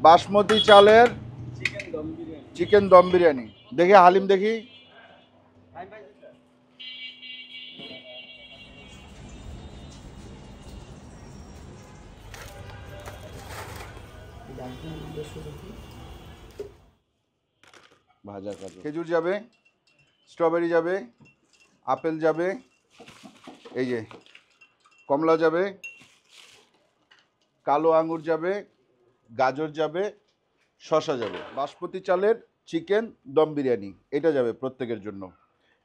বাসমতি চালের চিকেন দম বিরিয়ানি। দেখি হালিম দেখি। ভাজা কাজু, খেজুর যাবে, স্ট্রবেরি যাবে, আপেল যাবে, এই যে কমলা যাবে, কালো আঙ্গুর যাবে, গাজর যাবে, শসা যাবে। বাসমতি চালের চিকেন দম বিরিয়ানি এটা যাবে প্রত্যেকের জন্য।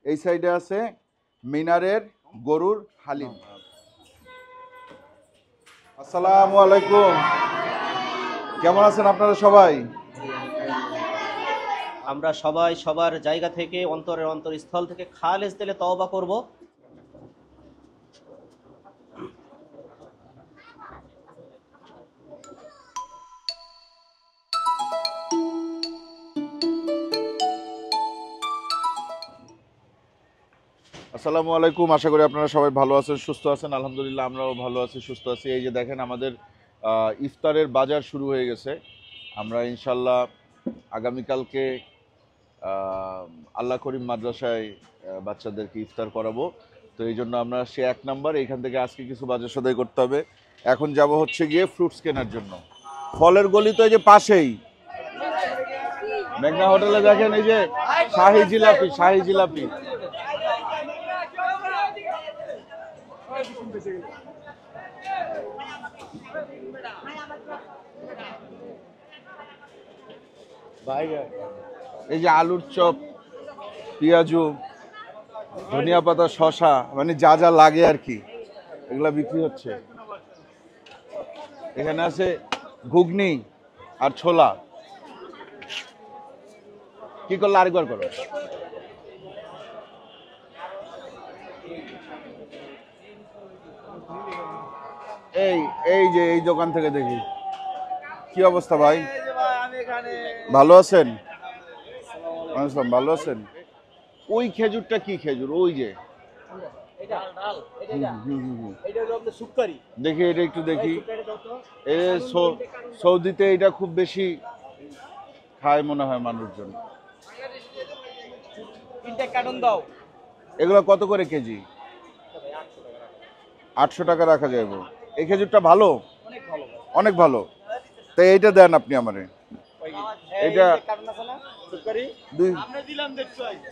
এই সাইডে আছে মিনারের গরুর হালিম। আসসালামু আলাইকুম, কেমন আছেন আপনারা সবাই? আমরা সবাই সবার জায়গা থেকে অন্তরের অন্তরস্থল থেকে খালেস দিলে তওবা করব। আসসালামু আলাইকুম, আশা করি আপনারা সবাই ভালো আছেন, সুস্থ আছেন। আলহামদুলিল্লাহ আমরাও ভালো আছি, সুস্থ আছি। এই যে দেখেন আমাদের ইফতারের বাজার শুরু হয়ে গেছে। আমরা ইনশাল্লাহ আগামীকালকে আল্লাহ করিম মাদ্রাসায় বাচ্চাদেরকে ইফতার করাবো। তো এই জন্য আমরা সে 1 নাম্বার এইখান থেকে আজকে কিছু বাজার সদাই করতে হবে। এখন যাব হচ্ছে গিয়ে ফ্রুটস কেনার জন্য। ফলের গলি তো এই যে পাশেই, মেঘনা হোটেলে দেখেন এই যে শাহি জিলাপি, শাহি জিলাপি। এই যে আলুর চপ, পেঁয়াজু, ধনিয়া পাতা, শসা, মানে যা যা লাগে আর কি, এগুলা বিক্রি হচ্ছে। এখানে আছে ঘুগনি আর ছোলা। কি করলো আরেকবার করো। এই এই যে এই দোকান থেকে দেখি। কি অবস্থা ভাই, ভালো আছেন? ভালো আছেন। ওই খেজুরটা কি খেজুর? ওই যে দেখি, এটা একটু দেখি। সৌদিতে এটা খুব বেশি খায় মনে হয় মানুষজন। এগুলো কত করে কেজি? 800 টাকা রাখা যাবে। এই খেজুরটা ভালো, অনেক ভালো। তাই এইটা দেন আপনি আমারে। এটা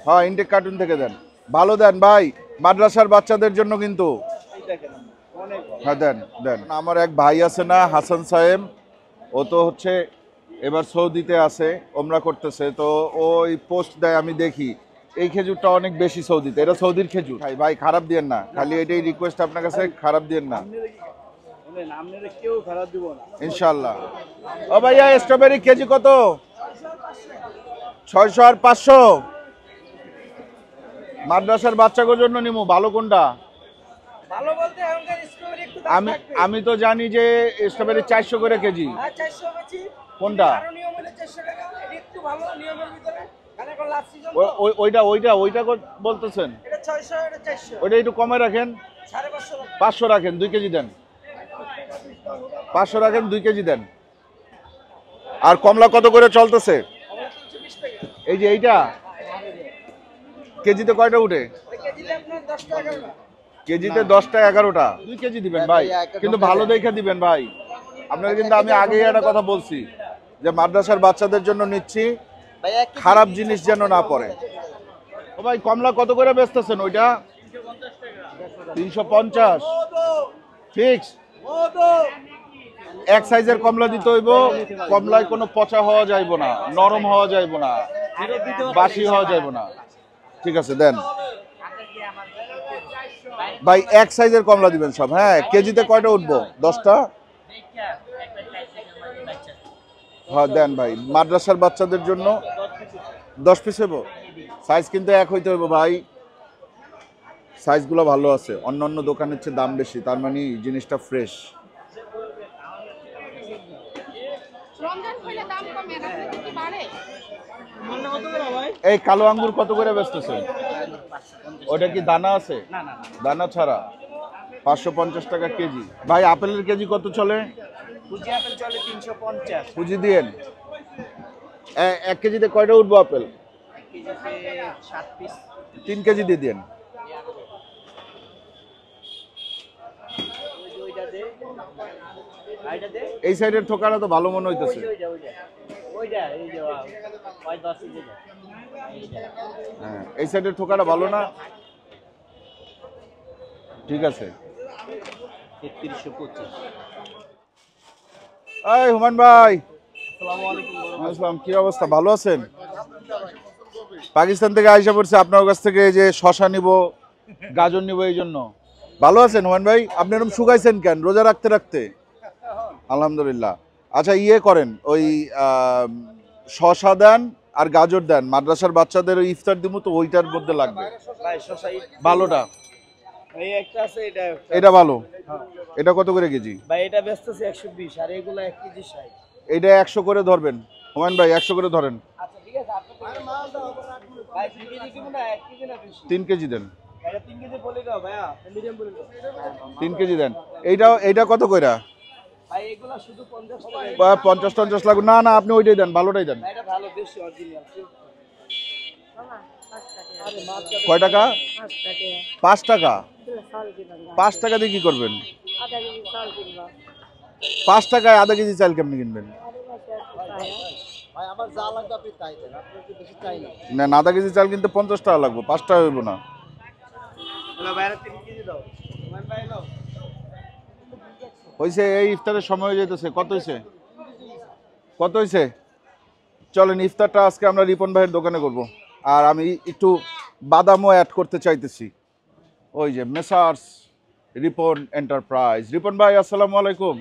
হ্যাঁ, ইনটেক কার্টুন থেকে দেন, ভালো দেন ভাই, মাদ্রাসার বাচ্চাদের জন্য কিন্তু। হ্যাঁ দেন দেন। আমার এক ভাই আছে না, হাসান সাহেব, ও তো হচ্ছে এবার সৌদিতে আছে, ওমরা করতেছে, তো ওই পোস্ট দেয় আমি দেখি। এই খেজুরটা অনেক বেশি সৌদিতে, এটা সৌদির খেজুর। ভাই ভাই খারাপ দিয়েন না, খালি এটাই রিকোয়েস্ট আপনার কাছে, খারাপ দিয়েন না ইনশাল্লাহ। ও ভাইয়া স্ট্রবেরি কেজি কত? 600 আর 500। মাদ্রাসার বাচ্চাদের জন্য নিমু, ভালো কোনটা? আমি তো জানি যে স্ট্রবেরি 400 করে কেজি। কোনটা? ওইটা ওইটা ওইটা বলতেছেন? ওইটা একটু কমে রাখেন, 500 রাখেন, 2 কেজি দেন। 500 রাখেন, 2 কেজি দেন। আর কমলা কত করে চলতেছে? এই যে এইটা কেজিতে কয়টা উঠে? কেজিতে 10টা 11টা। 2 কেজি দিবেন ভাই, কিন্তু ভালো দেখে দিবেন ভাই। আপনারা কিন্তু আমি আগেই একটা কথা বলছি যে মাদ্রাসার বাচ্চাদের জন্য নিচ্ছি, খারাপ জিনিস যেন না পড়ে। ও ভাই কমলা কত করে বেচতেছেন? ওইটা 350 ফিক্স। এক সাইজের কমলা দিতে হইব। কমলায় কোনো পচা হওয়া যাইব না, নরম হওয়া যাইব না, বাসি হওয়া যাইব না। ঠিক আছে দেন ভাই, এক সাইজের কমলা দিবেন সব। হ্যাঁ, কেজিতে কয়টা উঠবো? 10টা। হ্যাঁ দেন ভাই, মাদ্রাসার বাচ্চাদের জন্য 10 পিস হইব। সাইজ কিন্তু এক হইতে হইব ভাই, সাইজগুলো ভালো আছে। অন্য অন্য দোকানের চেয়ে দাম বেশি, তার মানে জিনিসটা ফ্রেশ। এই কালো আঙ্গুর কত করে বেচতেছে? ওটা কি দানা আছে? দানা ছাড়া 550 টাকা কেজি। ভাই আপেলের কেজি কত চলে? কুচি আপেল চলে 350। পুঁজি দিয়েন। 1 কেজিতে কয়টা উঠবো আপেল? 1 কেজিতে 7 পিস। 3 কেজি দিয়ে দেন। ওইটা দে, আইটা দে। এই সাইডের থোকাটা তো ভালো মনে হইতেছে। ওইটা এই যে ওই 10 কেজি দে। হ্যাঁ, এই সাইডের থোকাটা ভালো না? ঠিক আছে। 3325। এই হুমান ভাই, আসসালামু আলাইকুম। আসসালাম, কি অবস্থা, ভালো আছেন? পাকিস্তান থেকে আইসা পড়ছে আপনার কাছ থেকে, এই যে শশা নিব, গাজর নিব, এই জন্য। ভালো আছেন হুমান ভাই? আপনি এরকম শুকাইছেন কেন রোজা রাখতে রাখতে? আলহামদুলিল্লাহ। আচ্ছা, ইয়ে করেন, ওই শশা দেন আর গাজর দেন, মাদ্রাসার বাচ্চাদের ওই ইফতার দিব তো, ওইটার মধ্যে লাগবে ভাই শশা ভালোটা। এই একটা আছে, এটা এটা ভালো। এটা কত করে কেজি ভাই? এটা বেচতেছে 120 আর এগুলো 1 কেজি 60। এটা 100 করে ধরবেন হুমান ভাই, 100 করে ধরেন। আচ্ছা ঠিক আছে, আপনি মাল দাও ভাই। 3 কেজি কিলো না 1 কেজি না বেশি? 3 কেজি দেন। এটা 3 কেজি বলে দাও ভাইয়া, মিডিয়াম বলে দাও। 3 কেজি দেন। এইটা কত কইরা? ভাই এগুলা শুধু 50 টাকা। 50 লাগবে না? না, আপনি ওইটাই দেন, ভালোটাই দেন। এটা ভালো, বেশি অরিজিনাল। কয় টাকা? 5 টাকা। 5 টাকা দিয়ে কি করবেন? 5 টাকায় আধা কেজি চাল কেমনি কিনবেন? ভাই আমার যা লাগবে আপনি তাই দেন, আপনি কি বেশি চাই না, না? আধা কেজি চাল কিনতে 50 টাকা লাগবে, 5 টাকা হইব না। হ্যালো ভাইরা 3 কেজি দাও। মান ভাই নাও। হইছে, এই ইফতারের সময় হয়ে যেতেছে। কত হইছে? কত হইছে? চলেন, ইফতারটা আজকে আমরা রিপন ভাইয়ের দোকানে করব। আর আমি একটু বাদামও অ্যাড করতে চাইতেছি। ওই যে মেসার্স রিপন এন্টারপ্রাইজ। রিপন ভাই, আসসালামু আলাইকুম।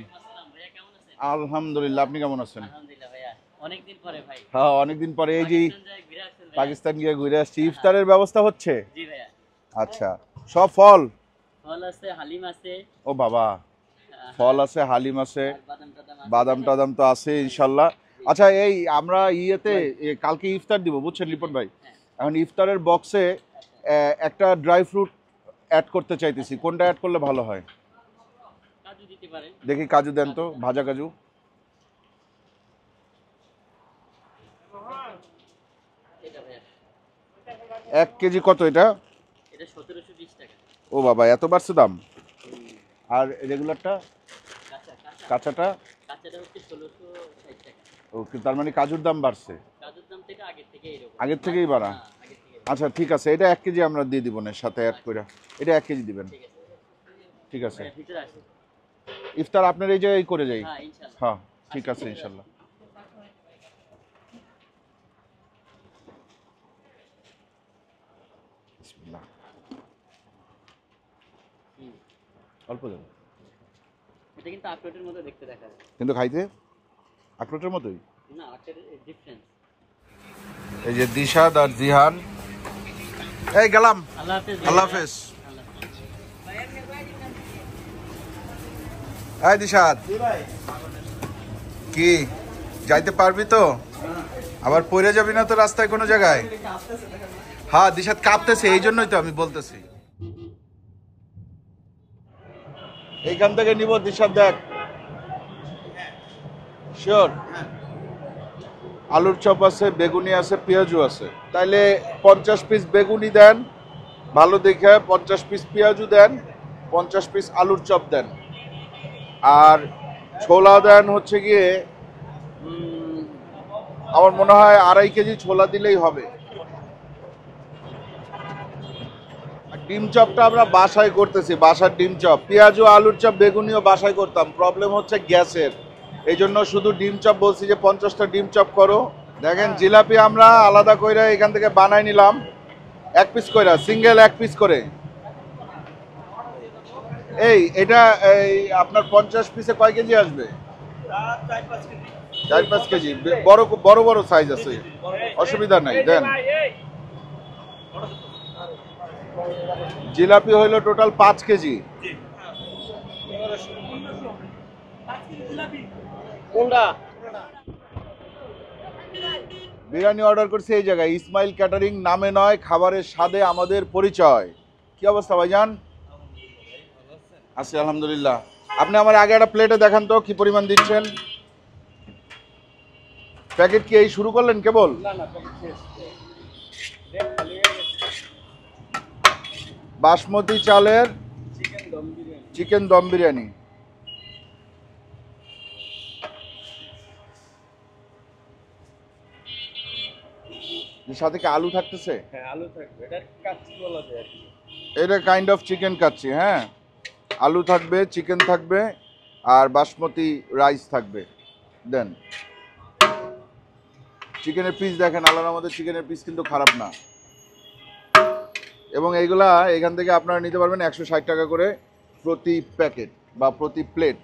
আলহামদুলিল্লাহ, আপনি কেমন আছেন? আলহামদুলিল্লাহ ভাইয়া, অনেকদিন পরে ভাই। হ্যাঁ, অনেকদিন পরে। এই যে পাকিস্তান যায় ঘুরে আসছেন ভাইয়া। পাকিস্তান গিয়ে ঘুরে আসছি। ইফতারের ব্যবস্থা হচ্ছে? জি ভাইয়া। আচ্ছা, সব ফল? ফল আছে, হালিম আছে, ও বাবা, ফল আছে, হালিম আছে, আর বাদাম টাদাম আছে। বাদাম টাদাম তো আছে ইনশাল্লাহ। আচ্ছা, এই আমরা কালকে ইফতার দিব, বুঝছেন রিপন ভাই? এখন ইফতারের বক্সে একটা ড্রাই ফ্রুট অ্যাড করতে চাইতেছি। কোনটা অ্যাড করলে ভালো হয়? কাজু দিতে পারেন। দেখি, কাজু দেন তো, ভাজা কাজু। এটা ভাইয়া, 1 কেজি কত এটা? এটা 1720 টাকা। ও বাবা, এত বাড়ছে দাম। আর রেগুলারটা, কাঁচা কাঁচা কাঁচাটা? কাঁচাটা হচ্ছে 1660 টাকা। ওকে, তার মানে কাজুর দাম বাড়ছে। কাজুর দাম থেকে আগের থেকে এরকম। আগের থেকেই বাড়া। হ্যাঁ, আগের থেকে। আচ্ছা ঠিক আছে, এটা 1 কেজি আমরা দিয়ে দিব না, সাথে অ্যাড করে। এটা 1 কেজি দিবেন। ঠিক আছে ঠিক আছে, ভাইয়া, ভিতরে আসুন। ইফতার আপনার এই জায়গায় করে যাই। হ্যাঁ ইনশাআল্লাহ। হ্যাঁ, ঠিক আছে ইনশাল্লাহ। বিসমিল্লাহ। হুম। অল্প দেন, এটা কিন্তু আখরোটের মতো দেখতে দেখা যায়। কিন্তু খাইতে আখরোটের মতোই। না, আখরোটের ডিফারেন্স। এই যে দিশাদ আর জিহান, এই গেলাম, আল্লাহ হাফেজ। আল্লাহ হাফেজ। আল্লাহ হাফেজ। এই দিশাদ, কি যাইতে পারবি তো? আবার পড়ে যাবি না তো রাস্তায় কোনো জায়গায়? হ্যাঁ, দিশাদ কাঁপতেছে, এই জন্যই তো আমি বলতেছি। এইখান থেকে নিব দিশাদ, দেখ। শিওর? আলুর চপ আছে, বেগুনি আছে, পেঁয়াজু আছে। তাইলে 50 পিস বেগুনি দেন ভালো দেখে, 50 পিস পেঁয়াজু দেন, 50 পিস আলুর চপ দেন। আর ছোলা দেন হচ্ছে গিয়ে আমার মনে হয় 2.5 কেজি ছোলা দিলেই হবে। আর ডিম চপটা আমরা বাসায় করতেছি, বাসার ডিম চপ। পেঁয়াজু আলুর চপ বেগুনিও বাসায় করতাম, প্রবলেম হচ্ছে গ্যাসের। এই জন্য শুধু ডিম চপ বলছি যে 50টা ডিম চপ করো। দেখেন, জিলাপি আমরা আলাদা কইরা এখান থেকে বানাই নিলাম, 1 পিস কইরা, সিঙ্গেল 1 পিস করে। এটা আপনার 50 পিসে কয় কেজি আসবে? 4-5 কেজি। বড় বড় বড় সাইজ আছে, অসুবিধা নাই, দেন। জিলাপি হইলো টোটাল 5 কেজি। কোনটা? বিরিয়ানি অর্ডার করছি এই জায়গায়, ইসমাইল ক্যাটারিং। নামে নয়, খাবারের স্বাদে আমাদের পরিচয়। কি অবস্থা ভাইজান? আছি আলহামদুলিল্লাহ। আপনি আমার আগে একটা প্লেটে দেখান তো কি পরিমাণ দিচ্ছেন। প্যাকেট কি এই শুরু করলেন কেবল? বাসমতি চালের চিকেন দম বিরিয়ানি। সাথে কি আলু থাকতেছে? হ্যাঁ আলু থাকবে, এটা কাচ্চি বলা যায় আর কি। এটা কাইন্ড অফ চিকেন কাচ্চি, হ্যাঁ। আলু থাকবে, চিকেন থাকবে, আর বাসমতি রাইস থাকবে। দেন চিকেনের পিস দেখেন, আল্লাহর আমাদের চিকেনের পিস কিন্তু খারাপ না। এবং এইগুলা এখান থেকে আপনারা নিতে পারবেন 160 টাকা করে প্রতি প্যাকেট বা প্রতি প্লেট।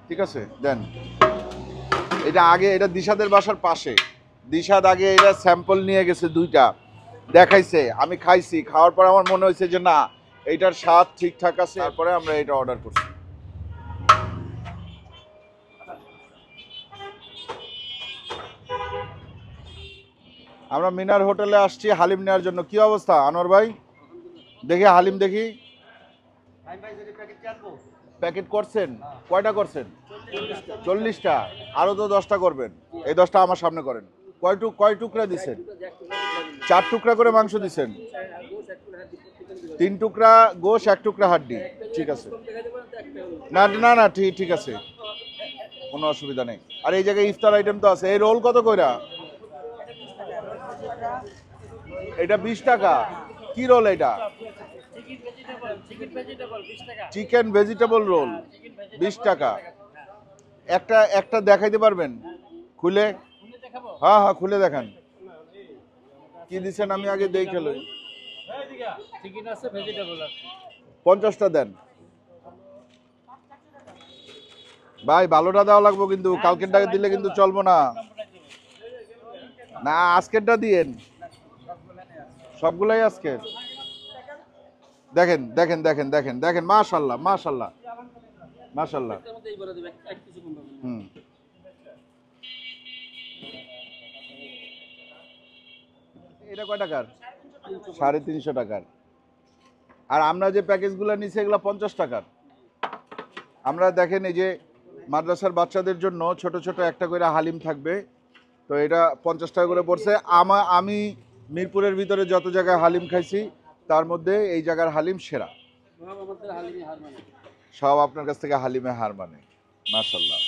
ঠিক আছে, দেন। এটা আগে, এটা দিশাদের বাসার পাশে। দিশাদ আগে এটা স্যাম্পল নিয়ে গেছে 2টা, দেখাইছে, আমি খাইছি। খাওয়ার পর আমার মনে হয়েছে যে না, এইটার স্বাদ ঠিকঠাক আছে, তারপরে আমরা এটা অর্ডার করছি। আমরা মিনার হোটেলে আসছি হালিম নেওয়ার জন্য। কি অবস্থা আনোয়ার ভাই? দেখি হালিম দেখি। প্যাকেট করছেন? কয়টা করছেন? 40টা। আরো তো 10টা করবেন। এই 10টা আমার সামনে করেন। কয় টুকরা দিচ্ছেন? 4 টুকরা করে মাংস দিচ্ছেন। 3 টুকরা গোশ, 1 টুকরা হাড্ডি। ঠিক আছে, না না না, ঠিক আছে, কোনো অসুবিধা নেই। আর এই জায়গায় ইফতার আইটেম তো আছে। এই রোল কত কইরা? এটা 20 টাকা। কি রোল এটা? চিকেন ভেজিটেবল রোল 20 টাকা। একটা দেখাইতে পারবেন খুলে? হ্যাঁ হ্যাঁ, খুলে দেখান। কি দিচ্ছেন আমি আগে দেখে লই। 50টা দেন ভাই, ভালোটা দেওয়া লাগবে কিন্তু। কালকেরটা দিলে কিন্তু চলবো না। না, আজকেরটা দিয়েন, সবগুলাই আজকের। দেখেন দেখেন দেখেন দেখেন দেখেন, মাশাআল্লাহ মাশাআল্লাহ মাশাআল্লাহ। হুম, এটা কয় টাকার? 350 টাকার। আর আমরা যে প্যাকেজগুলো নিছি এগুলো 50 টাকার। আমরা দেখেন এই যে মাদ্রাসার বাচ্চাদের জন্য ছোট ছোট একটা করে হালিম থাকবে, তো এটা 50 টাকা করে পড়ছে। আমি মিরপুরের ভিতরে যত জায়গায় হালিম খাইছি তার মধ্যে এই জায়গার হালিম সেরা। সব আপনার কাছ থেকে হালিমে হার মানে। মাশাআল্লাহ।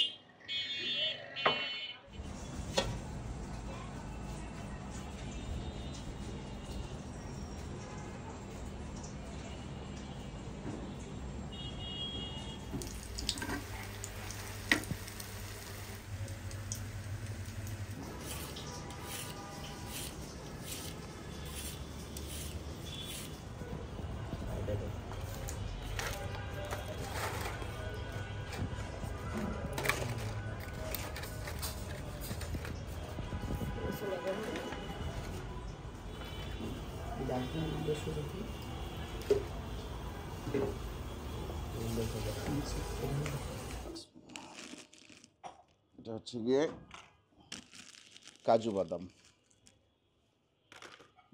এটা হচ্ছে গিয়ে কাজু বাদাম,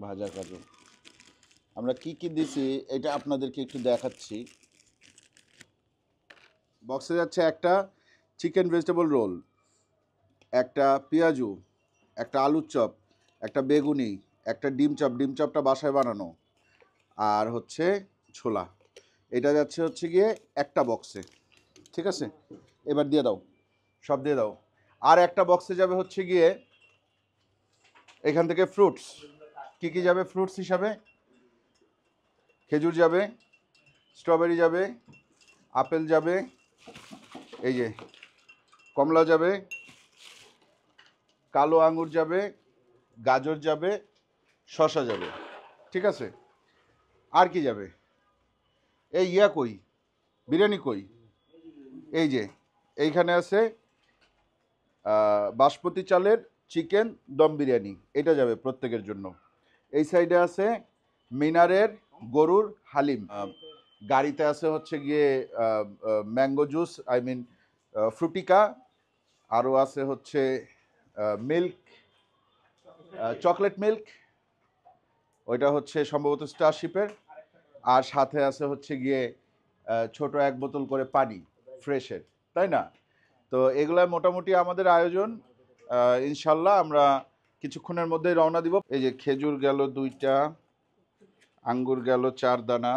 ভাজা কাজু। আমরা কি কি দিছি এটা আপনাদেরকে একটু দেখাচ্ছি। বক্সে যাচ্ছে একটা চিকেন ভেজিটেবল রোল, একটা পেঁয়াজু, একটা আলুর চপ, একটা বেগুনি, একটা ডিম চপ, ডিম চপটা বাসায় বানানো, আর হচ্ছে ছোলা। এটা যাচ্ছে হচ্ছে গিয়ে একটা বক্সে। ঠিক আছে, এবার দিয়ে দাও, সব দিয়ে দাও। আর একটা বক্সে যাবে হচ্ছে গিয়ে এখান থেকে ফ্রুটস। কি কি যাবে ফ্রুটস হিসাবে? খেজুর যাবে, স্ট্রবেরি যাবে, আপেল যাবে, এই যে কমলা যাবে, কালো আঙুর যাবে, গাজর যাবে, শসা যাবে। ঠিক আছে, আর কি যাবে? এই ইয়া কই, বিরিয়ানি কই? এই যে এইখানে আছে বাসমতি চালের চিকেন দম বিরিয়ানি, এটা যাবে প্রত্যেকের জন্য। এই সাইডে আছে মিনারের গরুর হালিম। গাড়িতে আছে হচ্ছে গিয়ে mango juice, I mean Frutika. আরও আছে হচ্ছে মিল্ক, চকলেট মিল্ক, ওইটা হচ্ছে সম্ভবত স্টারশিপের। আর সাথে আছে হচ্ছে গিয়ে ছোট 1 বোতল করে পানি। ফ্রেশের, তাই না? তো এগুলা মোটামুটি আমাদের আয়োজন। ইনশাল্লাহ আমরা কিছুক্ষণের মধ্যেই রওনা দিব। এই যে খেজুর গেল 2টা, আঙ্গুর গেল 4 দানা,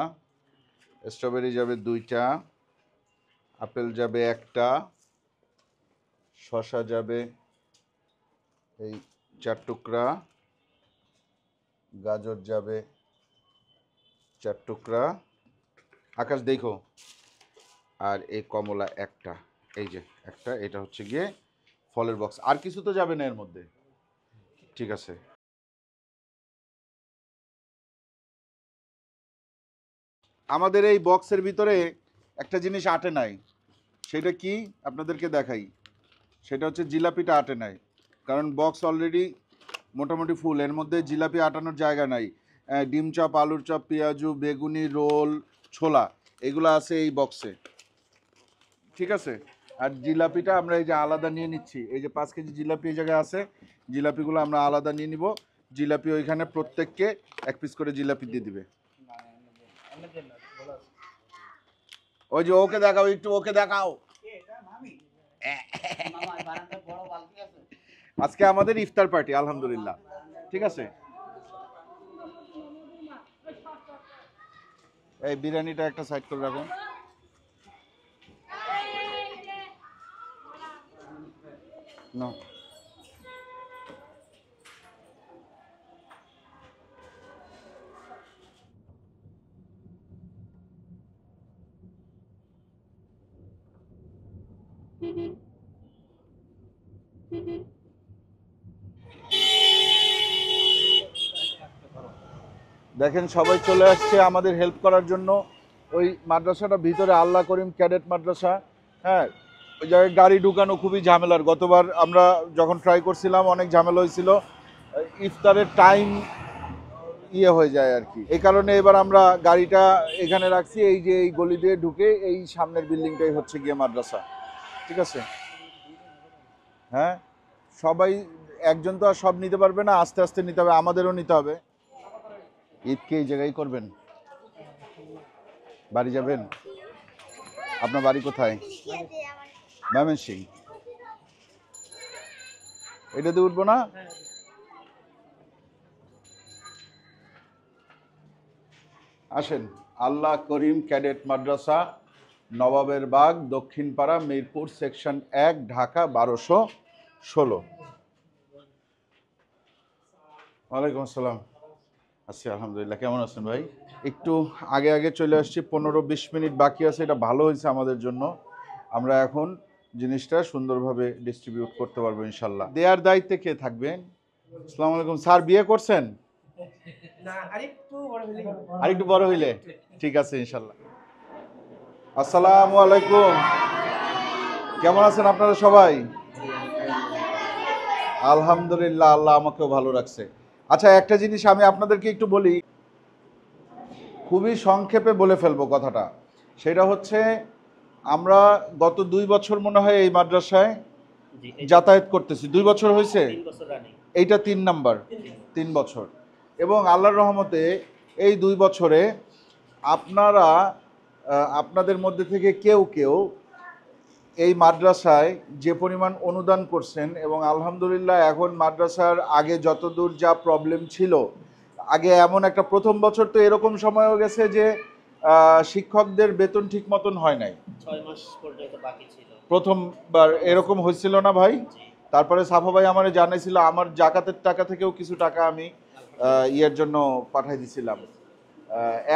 স্ট্রবেরি যাবে 2টা, আপেল যাবে 1টা, শসা যাবে এই 4 টুকরা, গাজর যাবে 4 টুকরা, আকাশ দেখো, আর এই কমলা 1টা, এই যে একটা, এটা হচ্ছে গিয়ে ফলের বক্স। আর কিছু তো যাবে না এর মধ্যে, ঠিক আছে? আমাদের এই বক্সের ভিতরে একটা জিনিস আটে নাই, সেটা কি আপনাদেরকে দেখাই। সেটা হচ্ছে জিলাপিটা আটে নাই, কারণ বক্স অলরেডি মোটামুটি ফুল, এর মধ্যে জিলাপি আটানোর জায়গা নাই। ডিম চপ, আলুর চপ, পেঁয়াজু, বেগুনি, রোল, ছোলা, এগুলো আছে এই বক্সে, ঠিক আছে? আর জিলাপিটা আমরা এই যে আলাদা নিয়ে নিচ্ছি, এই যে 5 কেজি জিলাপি এই জায়গায় আছে, জিলাপিগুলো আমরা আলাদা নিয়ে নিব। জিলাপি ওইখানে প্রত্যেককে 1 পিস করে জিলাপি দিয়ে দিবে। ওই যে ওকে দেখাও, একটু ওকে দেখাও। আজকে আমাদের ইফতার পার্টি আলহামদুলিল্লাহ, ঠিক আছে? এই বিরিয়ানিটা একটা সাইড করে রাখুন। No. দেখেন সবাই চলে আসছে আমাদের হেল্প করার জন্য। ওই মাদ্রাসাটা ভিতরে আল্লাহ করিম ক্যাডেট মাদ্রাসা, হ্যাঁ, ওই জায়গায় গাড়ি ঢুকানো খুবই ঝামেলার। গতবার আমরা যখন ট্রাই করছিলাম অনেক ঝামেলা হয়েছিল, ইফতারের টাইম হয়ে যায় আর কি। এই কারণে এবার আমরা গাড়িটা এখানে রাখছি, এই যে এই গলি দিয়ে ঢুকে এই সামনের বিল্ডিংটাই হচ্ছে গিয়ে মাদ্রাসা, ঠিক আছে? হ্যাঁ, সবাই একজন তো আর সব নিতে পারবে না, আস্তে আস্তে নিতে হবে, আমাদেরও নিতে হবে। ঈদকে এই জায়গায় করবেন? বাড়ি যাবেন? আপনার বাড়ি কোথায়? ময়মনসিং। এটাতে উঠবো না? আসেন। আল্লাহ করিম ক্যাডেট মাদ্রাসা, নবাবের বাগ, দক্ষিণ পাড়া, মিরপুর, সেকশন 1, ঢাকা 1216। ওয়ালাইকুম আসসালাম। আছি আলহামদুলিল্লাহ। কেমন আছেন ভাই? একটু আগে আগে চলে আসছি, 15-20 মিনিট বাকি আছে। এটা ভালো হয়েছে আমাদের জন্য, আমরা এখন জিনিসটা সুন্দরভাবে ডিস্ট্রিবিউট করতে পারবো ইনশাল্লাহ। দেয়ার দায়িত্বে কে থাকবেন? আসসালামু আলাইকুম। স্যার বিয়ে করছেন? আরেকটু বড় হইলে ঠিক আছে ইনশাল্লাহ। আসসালামু আলাইকুম, কেমন আছেন আপনারা সবাই? আলহামদুলিল্লাহ, আল্লাহ আমাকেও ভালো রাখছে। আচ্ছা, একটা জিনিস আমি আপনাদেরকে একটু বলি, খুবই সংক্ষেপে বলে ফেলবো কথাটা। সেটা হচ্ছে, আমরা গত 2 বছর মনে হয় এই মাদ্রাসায় যাতায়াত করতেছি। 2 বছর হয়েছে, এইটা 3 নাম্বার, 3 বছর। এবং আল্লাহর রহমতে এই 2 বছরে আপনারা আপনাদের মধ্যে থেকে কেউ কেউ এই মাদ্রাসায় যে পরিমাণ অনুদান করছেন, এবং আলহামদুলিল্লাহ এখন মাদ্রাসার আগে যতদূর যা প্রবলেম ছিল, আগে এমন একটা প্রথম বছর তো এরকম সময়ও গেছে যে শিক্ষকদের বেতন ঠিক মতন হয় নাই, 6 মাস পর্যন্ত বাকি ছিল। প্রথমবার এরকম হয়েছিল না ভাই? তারপরে সাফা ভাই আমারে জানাইছিল, আমার জাকাতের টাকা থেকেও কিছু টাকা আমি ইয়ের জন্য পাঠাই দিছিলাম।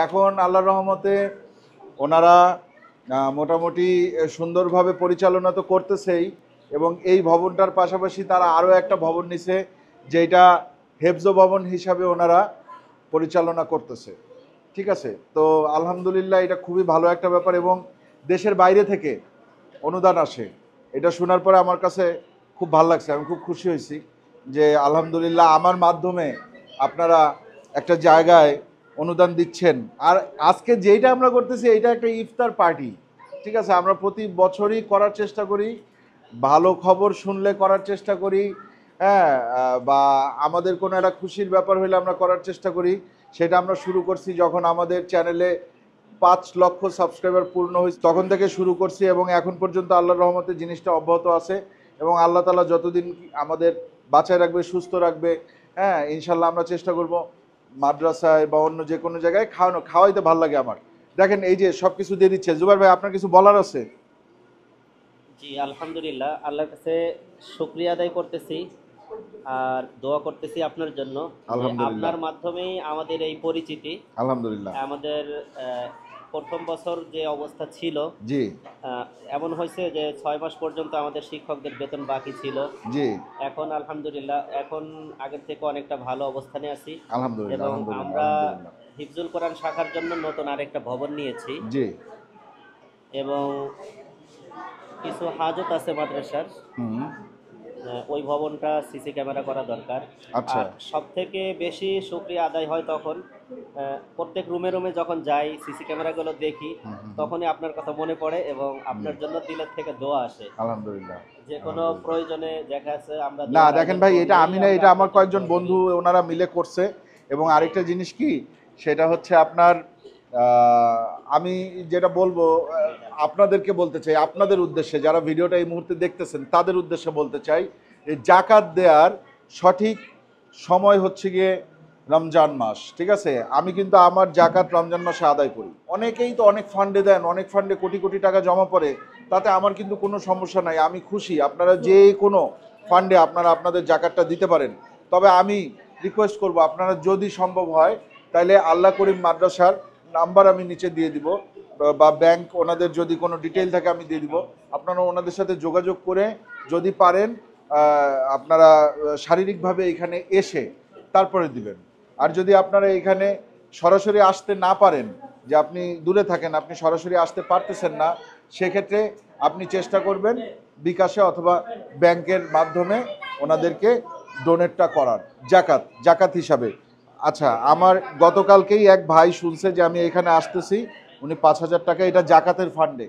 এখন আল্লাহর রহমতে ওনারা মোটামুটি সুন্দরভাবে পরিচালনা তো করতেছেই, এবং এই ভবনটার পাশাপাশি তারা আরও একটা ভবন নিছে, যেটা হেফজ ভবন হিসাবে ওনারা পরিচালনা করতেছে, ঠিক আছে? তো আলহামদুলিল্লাহ এটা খুবই ভালো একটা ব্যাপার, এবং দেশের বাইরে থেকে অনুদান আসে। এটা শোনার পরে আমার কাছে খুব ভালো লাগছে, আমি খুব খুশি হয়েছি যে আলহামদুলিল্লাহ আমার মাধ্যমে আপনারা একটা জায়গায় অনুদান দিচ্ছেন। আর আজকে যেইটা আমরা করতেছি এইটা একটা ইফতার পার্টি, ঠিক আছে? আমরা প্রতি বছরই করার চেষ্টা করি, ভালো খবর শুনলে করার চেষ্টা করি, হ্যাঁ, বা আমাদের কোনো একটা খুশির ব্যাপার হলে আমরা করার চেষ্টা করি। সেটা আমরা শুরু করছি যখন আমাদের চ্যানেলে 5 লক্ষ সাবস্ক্রাইবার পূর্ণ হয়েছে তখন থেকে শুরু করছি এবং এখন পর্যন্ত আল্লাহর রহমতে জিনিসটা অব্যাহত আছে এবং আল্লাহ তাআলা যতদিন আমাদের বাঁচায় রাখবে, সুস্থ রাখবে, হ্যাঁ ইনশাল্লাহ আমরা চেষ্টা করব মাদ্রাসায় বা অন্য যে কোনো জায়গায় খাওয়াইতে ভালো লাগে আমার। দেখেন এই যে সব কিছু দিয়ে দিচ্ছে। জুবাইর ভাই, আপনার কিছু বলার আছে? জি আলহামদুলিল্লাহ, আল্লাহর কাছে শুকরিয়া আদায় করতেছি আর দোয়া করতেছি আপনার জন্য। আলহামদুলিল্লাহ। আপনার মাধ্যমেই আমাদের এই পরিচিতি। আলহামদুলিল্লাহ। আমাদের প্রথম বছর যে অবস্থা ছিল, জি এমন হয়েছে যে 6 মাস পর্যন্ত আমাদের শিক্ষকদের বেতন বাকি ছিল। জি এখন আলহামদুলিল্লাহ, এখন আগের থেকে অনেকটা ভালো অবস্থানে আছি আলহামদুলিল্লাহ। এবং আলহামদুলিল্লাহ। আমরা আলহামদুলিল্লাহ। হিফজুল কোরআন শাখার জন্য নতুন আরেকটা ভবন নিয়েছি জি এবং কিছু হাজত আছে মাদ্রাসার। হুম ওই ভবনটা সিসি ক্যামেরা করা দরকার। আচ্ছা। আর সব থেকে বেশি শুকরিয়া আদায় হয় তখন প্রত্যেক রুমে রুমে যখন যাই, সিসি ক্যামেরাগুলো দেখি, তখনই আপনার কথা মনে পড়ে এবং আপনার জন্য দিলের থেকে দোয়া আসে। আলহামদুলিল্লাহ। যে কোনো প্রয়োজনে দেখা আছে আমরা না দেখেন ভাই, এটা আমি না, এটা আমার কয়েকজন বন্ধু ওনারা মিলে করছে। এবং আরেকটা জিনিস কি, সেটা হচ্ছে আপনার আমি যেটা বলবো আপনাদেরকে বলতে চাই, আপনাদের উদ্দেশ্যে যারা ভিডিওটা এই মুহূর্তে দেখতেছেন তাদের উদ্দেশ্যে বলতে চাই, এই জাকাত দেওয়ার সঠিক সময় হচ্ছে গিয়ে রমজান মাস। ঠিক আছে, আমি কিন্তু আমার জাকাত রমজান মাসে আদায় করি। অনেকেই তো অনেক ফান্ডে দেন, অনেক ফান্ডে কোটি কোটি টাকা জমা পড়ে, তাতে আমার কিন্তু কোনো সমস্যা নাই, আমি খুশি। আপনারা যে কোনো ফান্ডে আপনারা আপনাদের জাকাতটা দিতে পারেন। তবে আমি রিকোয়েস্ট করব, আপনারা যদি সম্ভব হয় তাহলে আল্লাহ করিম মাদ্রাসার নাম্বার আমি নিচে দিয়ে দিব বা ব্যাংক ওনাদের যদি কোনো ডিটেইল থাকে আমি দিয়ে দিব, আপনারা ওনাদের সাথে যোগাযোগ করে যদি পারেন আপনারা শারীরিকভাবে এখানে এসে তারপরে দিবেন। আর যদি আপনারা এখানে সরাসরি আসতে না পারেন, যে আপনি দূরে থাকেন, আপনি সরাসরি আসতে পারতেছেন না, সেক্ষেত্রে আপনি চেষ্টা করবেন বিকাশে অথবা ব্যাংকের মাধ্যমে ওনাদেরকে ডোনেটটা করার জাকাত হিসাবে। আচ্ছা, আমার গতকালকেই এক ভাই শুনছে যে আমি এখানে আসতেছি, উনি 5,000 টাকা, এটা জাকাতের ফান্ডে।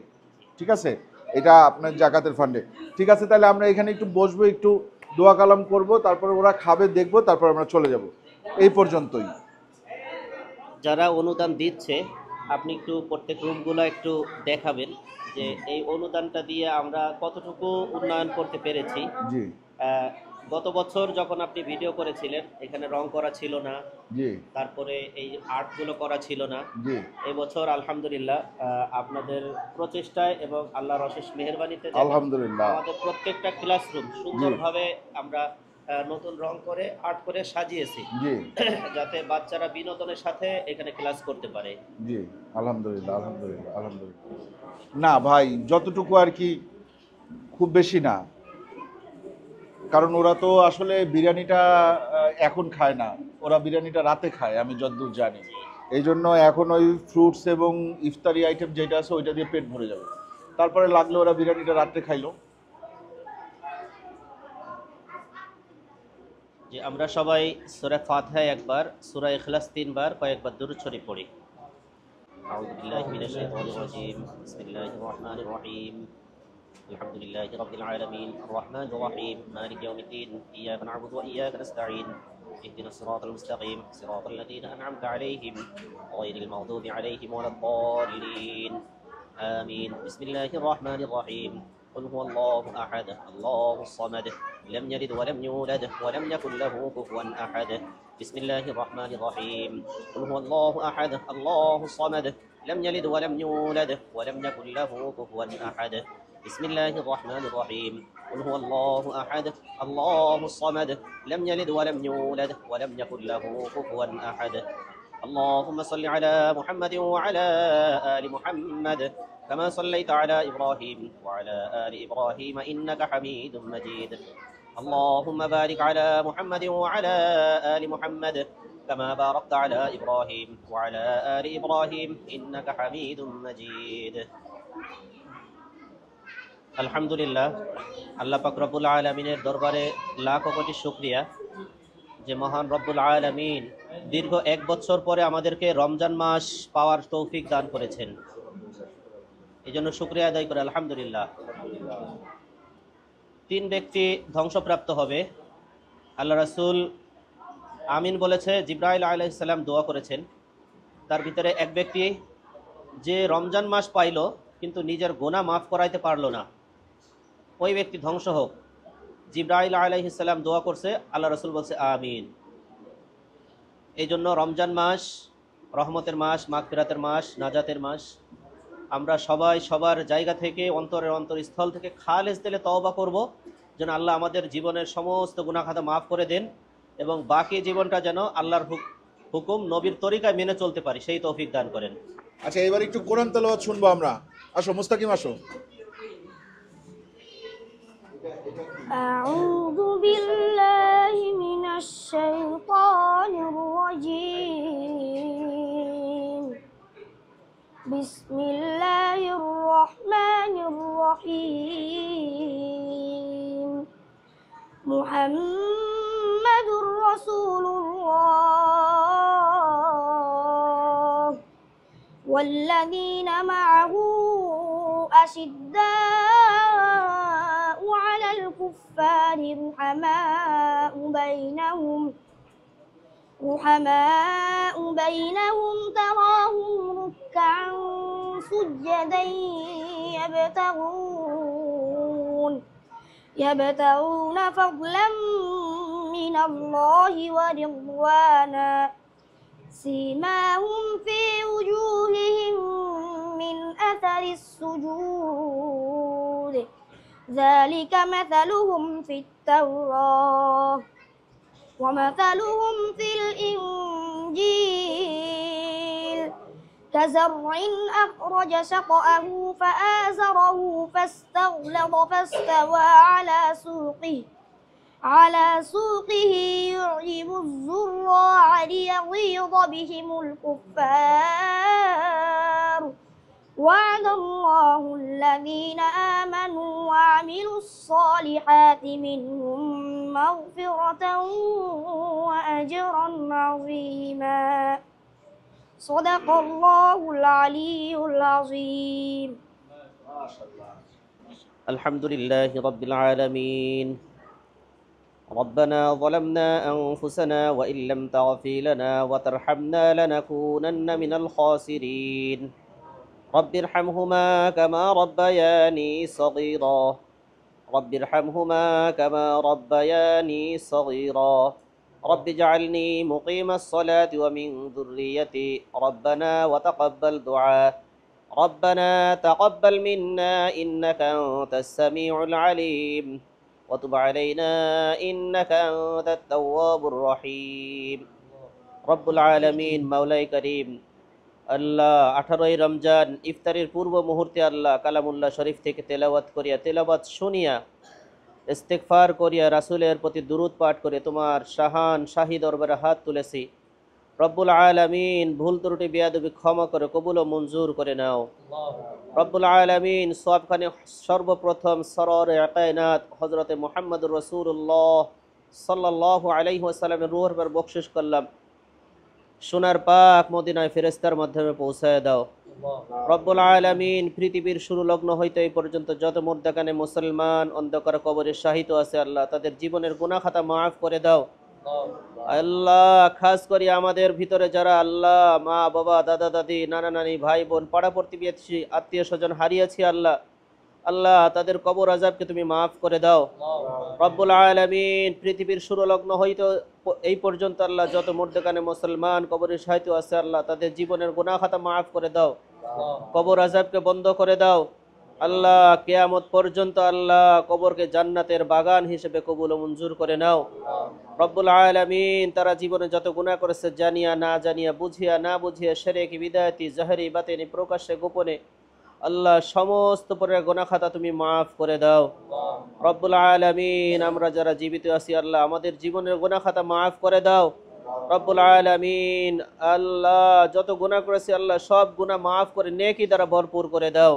ঠিক আছে, এটা আপনার জাকাতের ফান্ডে। ঠিক আছে, তাহলে আমরা এখানে একটু বসবো, একটু দোয়া কালাম করব, তারপরে ওরা খাবে দেখবো, তারপর আমরা চলে যাব। এই পর্যন্তই। যারা অনুদান দিচ্ছে আপনি একটু প্রত্যেক রুমগুলো একটু দেখাবেন যে এই অনুদানটা দিয়ে আমরা কতটুকু উন্নয়ন করতে পেরেছি। জি গত বছর যখন আপনি ভিডিও করেছিলেন, এখানে রং করা ছিল না, জি তারপরে এই আর্টগুলো করা ছিল না। জি এই বছর আলহামদুলিল্লাহ আপনাদের প্রচেষ্টায় এবং আল্লাহর অশেষ মেহেরবানিতে আলহামদুলিল্লাহ আমাদের প্রত্যেকটা ক্লাসরুম সুন্দরভাবে আমরা নতুন রং করে আর্ট করে সাজিয়েছি, জি যাতে বাচ্চারা বিনোদনের সাথে এখানে ক্লাস করতে পারে। জি আলহামদুলিল্লাহ। আলহামদুলিল্লাহ। আলহামদুলিল্লাহ। না ভাই, যতটুকু আর কি, খুব বেশি না, কারণ ওরা তো আসলে বিরিয়ানিটা এখন খায় না, ওরা বিরিয়ানিটা রাতে খায় আমি যতদূর জানি। এই জন্য এখন ওই ফ্রুটস এবং ইফতারি আইটেম যেটা আছে ওইটা দিয়ে পেট ভরে যাবে, তারপরে লাগলে ওরা বিরিয়ানিটা রাত্রে খাইলো। যে আমরা সবাই সূরা ফাতিহা একবার, সূরা ইখলাস 3 বার, কয়েকবার দুরূদ শরীফ পড়ি। আউযু বিল্লাহি মিনাশ শাইতানির রাজীম। বিসমিল্লাহির রহমানির রহিম। আলহামদুলিল্লাহি রাব্বিল আলামিন। আর রহমানির রহিম। মালিকি ইয়াউমিদ্দিন। ইয়্যাকা না'বুদু ওয়া ইয়্যাকা নাস্তাঈন। ইহদিনাস সিরাতাল মুস্তাকিম। সিরাতাল লাযীনা আন'আমতা আলাইহিম গায়রিল মাগদুবি আলাইহিম ওয়ালাদ-দাল্লিন। آمين. بسم الله الرحمن الرحيم. قل هو الله أحد الله الصمد لم يلد ولم يولد ولم يكن له كفوا أحد. بسم الله الرحمن الرحيم. قل هو الله أحد الله الصمد لم يلد ولم يولد ولم يكن له كفوا أحد. بسم الله الرحمن الرحيم. قل هو الله أحد الله الصمد لم يلد ولم يولد ولم يكن له كفوا أحد. اللهم صل على محمد وعلى آل محمد كما صليت على إبراهيم وعلى آل إبراهيم إنك حميد مجيد. اللهم بارك على محمد وعلى آل محمد كما باركت على إبراهيم وعلى آل إبراهيم إنك حميد مجيد. আলহামদুলিল্লাহ, আল্লাহ পাক রব্বুল আলামিনের দরবারে লাখো কোটি শুকরিয়া যে মহান রব্বুল আলামিন দীর্ঘ 1 বছর পরে আমাদেরকে রমজান মাস পাওয়ার তৌফিক দান করেছেন। এই জন্য শুকরিয়া আদায় করে আলহামদুলিল্লাহ। 3 ব্যক্তি ধ্বংসপ্রাপ্ত হবে, আল্লাহ রাসূল আমিন বলেছে, জিবরাইল আলাইহিস সালাম দোয়া করেছেন। তার ভিতরে এক ব্যক্তি যে রমজান মাস পাইল কিন্তু নিজের গুনাহ মাফ করাইতে পারলো না, ওই ব্যক্তি ধ্বংস হোক। জিবরাইল আলাইহিস সালাম দোয়া করছে, আল্লাহ রাসূল বলছে আমিন। এই জন্য রমজান মাস রহমতের মাস, মাগফিরাতের মাস, নাজাতের মাস। আমরা সবাই সবার জায়গা থেকে, অন্তরের অন্তরস্থল থেকে খালেস দিলে তওবা করব, যেন আল্লাহ আমাদের জীবনের সমস্ত গুনাহ খাতা মাফ করে দেন এবং বাকি জীবনটা যেন আল্লাহর হুকুম নবীর তরিকায় মেনে চলতে পারি, সেই তৌফিক দান করেন। আচ্ছা, এবার একটু কোরআন তেলাওয়াত শুনবো আমরা। আসো মুস্তাকিম, আসো। أعوذ بالله من الشيطان الرجيم. بسم الله الرحمن الرحيم. محمد رسول الله والذين معه أشداء على الكفار رحماء بينهم تراهم ركعا سجدا يبتغون فضلا من الله ورضوانا سيماهم في وجوههم من أثر السجود ذلك مثلهم في التوراة ومثلهم في الإنجيل كزرع أخرج شطأه فآزره فاستغلظ فاستوى على سوقه يعجب الزراع ليغيظ بهم الكفار وعد الله الذين آمنوا وعملوا الصالحات منهم مغفرة وأجرا عظيما صدق الله العلي العظيم. الحمد لله رب العالمين. ربنا ظلمنا أنفسنا وإن لم تغفر لنا وترحمنا لنكونن من الخاسرين. رب ارحمهما كما ربياني صغيرا رب ارحمهما كما ربياني صغيرا رب اجعلني مقيم الصلاة ومن ذريتي ربنا وتقبل دعاء ربنا تقبل منا إنك أنت السميع العليم وتب علينا إنك أنت التواب الرحيم. رب العالمين مولاي كريم আল্লাহ 18ই রমজান ইফতারের পূর্ব মুহূর্তে আল্লাহ কালামুল্লাহ শরীফ থেকে তেলাওয়াত শুনিয়া ইস্তেগফার করিয়া রাসূলের প্রতি দুরূদ পাঠ করে তোমার শাহী দরবারে হাত তুলেছি। রব্বুল আলামিন ভুল ত্রুটি বেয়াদবি ক্ষমা করে কবুল ও মঞ্জুর করে নাও। রব্বুল আলামিন সবখানে সর্বপ্রথম সরর কায়নাত হযরতে মুহাম্মদুর রাসূলুল্লাহ সাল্লাল্লাহু আলাইহি ওয়াসাল্লামের রূহের পর বকশিশ করলাম, সোনার পাক মদিনায় ফেরেশতার মাধ্যমে পৌঁছায় দাও। রব্বুল আলামিন পৃথিবীর শুরু লগ্ন হইতে এই পর্যন্ত যত মুর্দাকানে মুসলমান অন্ধকার কবরে শাহিত আছে আল্লাহ তাদের জীবনের গুনাহ খাতা মাফ করে দাও। আল্লাহ খাস করে আমাদের ভিতরে যারা আল্লাহ মা বাবা দাদা দাদি নানা নানি ভাই বোন পাড়া প্রতিবেশী আত্মীয় স্বজন হারিয়েছি আল্লাহ তাদের কবর আযাবকে তুমি মাফ করে দাও। রব্বুল আলামিন পৃথিবীর শুরু লগ্ন হইতে এই পর্যন্ত আল্লাহ যত মুর্দাকানে মুসলমান কবরে শাহিত আছে আল্লাহ তাদের জীবনের গুনাহ খাতা মাফ করে দাও, কবর আযাবকে বন্ধ করে দাও। আল্লাহ কিয়ামত পর্যন্ত আল্লাহ কবরকে জান্নাতের বাগান হিসেবে কবুল ও মঞ্জুর করে নাও। রব্বুল আলামিন তারা জীবনে যত গুনাহ করেছে জানিয়া না জানিয়া বুঝিয়া না বুঝিয়া শিরক বিদআতি জাহরি বাতিনি প্রকাশ্যে গোপনে আল্লাহ সমস্ত প্রকার গুনাহ খাতা তুমি মাফ করে দাও। রব্বুল আলামিন আমরা যারা জীবিত আছি আল্লাহ আমাদের জীবনের গুনাহ খাতা মাফ করে দাও। রব্বুল আলামিন আল্লাহ যত গুনাহ করেছি আল্লাহ সব গুনাহ মাফ করে নেকি দ্বারা ভরপুর করে দাও।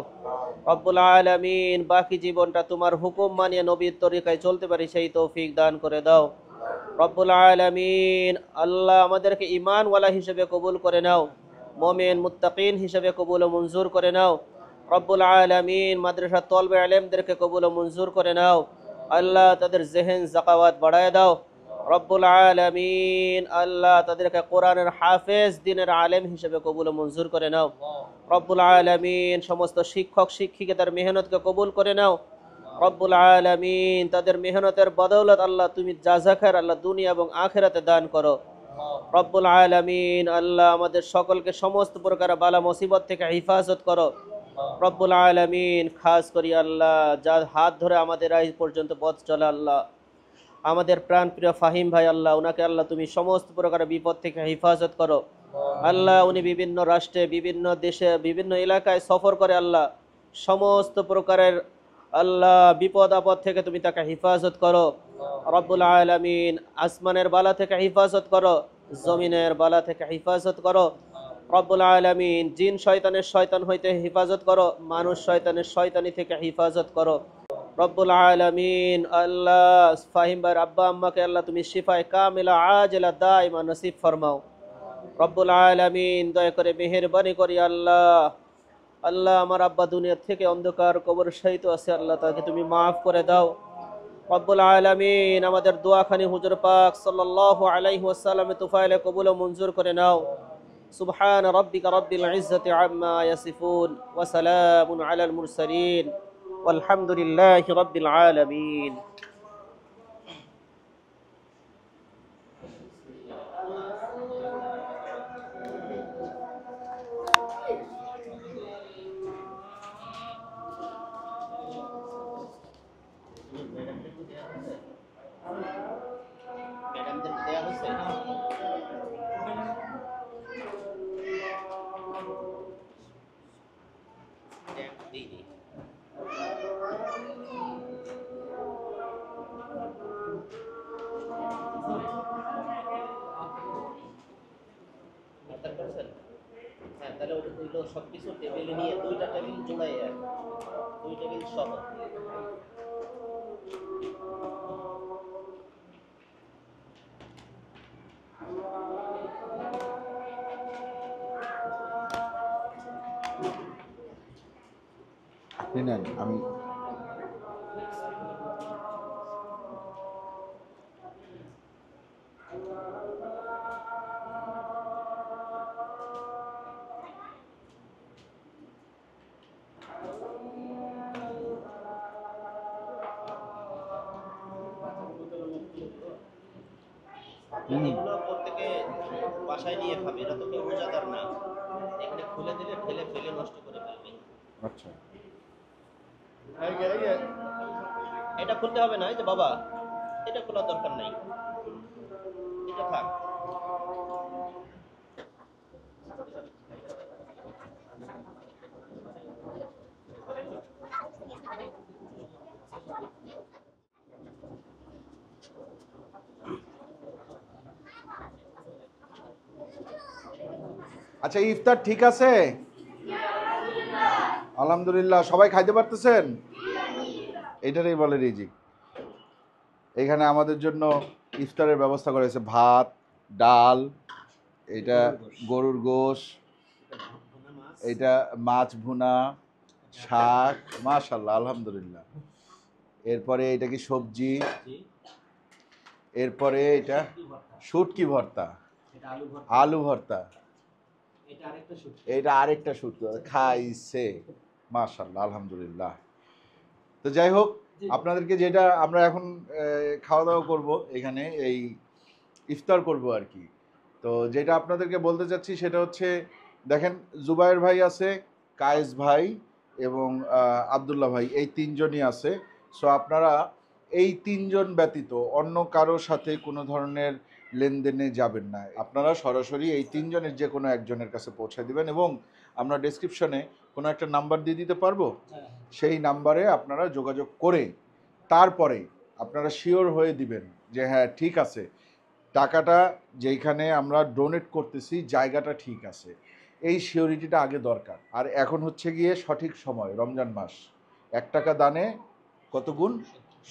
রব্বুল আলামিন বাকি জীবনটা তোমার হুকুম মানিয়ে নবীর তরিকায় চলতে পারি সেই তৌফিক দান করে দাও। রব্বুল আলামিন আল্লাহ আমাদেরকে ঈমানওয়ালা হিসেবে কবুল করে নাও, মুমিন মুত্তাকিন হিসেবে কবুল ও মঞ্জুর করে নাও। রব্বুল আলামিন মাদ্রাসা তলবে ইলমদেরকে কবুল ও মঞ্জুর করে নাও। আল্লাহ তাদের জেহেন যাকাওয়াত বাড়ায় দাও। রব্বুল আলামিন আল্লাহ তাদেরকে কোরআনের হাফেজ দিনের আলেম হিসেবে কবুল ও মঞ্জুর করে নাও। রব্বুল আলামিন সমস্ত শিক্ষক শিক্ষিকাদের মেহনতকে কবুল করে নাও। রব্বুল আলামিন তাদের মেহনতের বদৌলত আল্লাহ তুমি জাযাখার আল্লাহ দুনিয়া এবং আখিরাতে দান করো। রব্বুল আলামিন আল্লাহ আমাদের সকলকে সমস্ত প্রকার বালা মুসিবত থেকে হিফাজত করো। রব্বুল আলামিন খাস করি আল্লাহ যার হাত ধরে আমাদের আজ পর্যন্ত পথ চলে আল্লাহ আমাদের প্রাণ প্রিয় ফাহিম ভাই আল্লাহ ওনাকে আল্লাহ তুমি সমস্ত প্রকার বিপদ থেকে হিফাজত করো। আল্লাহ উনি বিভিন্ন রাষ্ট্রে বিভিন্ন দেশে বিভিন্ন এলাকায় সফর করে আল্লাহ সমস্ত প্রকারের আল্লাহ বিপদ আপদ থেকে তুমি তাকে হিফাজত করো। রব্বুল আলামিন আসমানের বালা থেকে হিফাজত করো, জমিনের বালা থেকে হিফাজত করো। রব্বুল আলামিন জিন শয়তানের শয়তান হইতে হিফাজত করো, মানুষ শয়তানের শয়তানি থেকে হিফাজত করো। রব্বুল আলামিন আল্লাহ ফাহিম ভাইয়ের আব্বা আম্মাকে আল্লাহ তুমি শিফায়ে কামিলা আজলা দাইমা নসিব ফরমাও। রব্বুল আলামিন দয়া করে মেহেরবানি করি আল্লাহ আল্লাহ আমার আব্বা দুনিয়া থেকে অন্ধকার কবর সহিত আছে আল্লাহ তাকে তুমি মাফ করে দাও। রব্বুল আলামিন আমাদের দোয়াখানি হুজুর পাক সাল্লাল্লাহু আলাইহি ওয়াসাল্লামের তুফাইলে কবুল ও মঞ্জুর করে নাও। সুবহান রাব্বিকা রাব্বিল ইজ্জাতি আম্মা ইয়াসিফুন ওয়া সালামুন আলাল মুরসালিন ওয়ালহামদুলিল্লাহি রাব্বিল আলামিন। ম্যাডামদের দেয়া হয়েছে দিইনি। আপনার করছেন? হ্যাঁ তাহলে ওগুলো সব কিছু টেবিলে নিয়ে দুইটা টেবিল জোড়াইয়া দুই টেবিল সহ নেন আমি এগুলো প্রত্যেকে বাসায় নিয়ে খাবে, এটা তো কেউ রোজাদার না। এখানে খুলে দিলে ঠেলে ফেলে নষ্ট করে ফেলবে। আচ্ছা এটা খুলতে হবে না, এই যে বাবা এটা খোলার দরকার নাই, এটা থাক। আচ্ছা ইফতার ঠিক আছে? আলহামদুলিল্লাহ। সবাই খাইতে পারতেছেন? এটারই বলে রিজিক। এখানে আমাদের জন্য ইফতারের ব্যবস্থা করা হয়েছে, ভাত, ডাল, এটা গরুর গোশ, এটা মাছ ভুনা, শাক, মাশাআল্লাহ আলহামদুলিল্লাহ। এরপরে এটা কি সবজি, এরপরে এটা শুটকি ভর্তা, আলু ভর্তা, এটা আরেকটা শুটকি খাইছে, মাশাআল্লাহ আলহামদুলিল্লাহ। তো যাই হোক, আপনাদেরকে যেটা আমরা এখন খাওয়া দাওয়া করব, এখানে এই ইফতার করব আর কি। তো যেটা আপনাদেরকে বলতে চাচ্ছি সেটা হচ্ছে, দেখেন জুবায়ের ভাই আছে, কায়েস ভাই এবং আব্দুল্লাহ ভাই, এই তিনজনই আছে। সো আপনারা এই তিনজন ব্যতীত অন্য কারো সাথে কোনো ধরনের লেনদেনে যাবেন না। আপনারা সরাসরি এই তিনজনের যে কোনো একজনের কাছে পৌঁছে দিবেন, এবং আমরা ডেসক্রিপশনে কোনো একটা নাম্বার দিয়ে দিতে পারবো, সেই নাম্বারে আপনারা যোগাযোগ করে তারপরে আপনারা শিওর হয়ে দিবেন যে হ্যাঁ ঠিক আছে, টাকাটা যেইখানে আমরা ডোনেট করতেছি জায়গাটা ঠিক আছে, এই শিওরিটিটা আগে দরকার। আর এখন হচ্ছে গিয়ে সঠিক সময়, রমজান মাস, 1 টাকা দানে কত গুণ?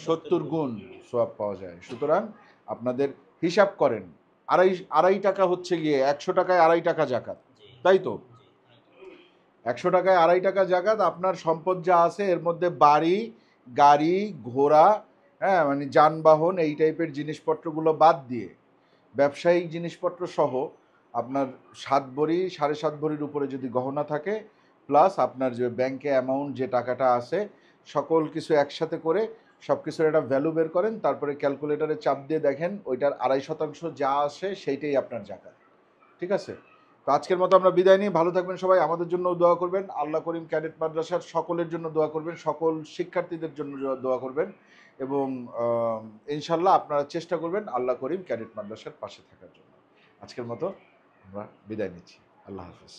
70 গুণ সওয়াব পাওয়া যায়। সুতরাং আপনাদের হিসাব করেন, আড়াই টাকা হচ্ছে গিয়ে 100 টাকায় 2.5 টাকা জাকাত, তাই তো? 100 টাকায় 2.5 টাকা জাকাত। আপনার সম্পদ যা আছে এর মধ্যে বাড়ি, গাড়ি, ঘোড়া হ্যাঁ, মানে যানবাহন এই টাইপের জিনিসপত্রগুলো বাদ দিয়ে ব্যবসায়িক জিনিসপত্র সহ আপনার 7 ভরি 7.5 ভরির উপরে যদি গহনা থাকে, প্লাস আপনার যে ব্যাংকে অ্যামাউন্ট যে টাকাটা আছে, সকল কিছু একসাথে করে সব কিছুর একটা ভ্যালু বের করেন, তারপরে ক্যালকুলেটরে চাপ দিয়ে দেখেন ওইটার 2.5% যা আসে সেইটাই আপনার জাকাত। ঠিক আছে? তো আজকের মতো আমরা বিদায় নিই। ভালো থাকবেন সবাই, আমাদের জন্য দোয়া করবেন, আল্লাহ করিম ক্যাডেট মাদ্রাসার সকলের জন্য দোয়া করবেন, সকল শিক্ষার্থীদের জন্য দোয়া করবেন, এবং ইনশাল্লাহ আপনারা চেষ্টা করবেন আল্লাহ করিম ক্যাডেট মাদ্রাসার পাশে থাকার জন্য। আজকের মতো আমরা বিদায় নিচ্ছি। আল্লাহ হাফেজ।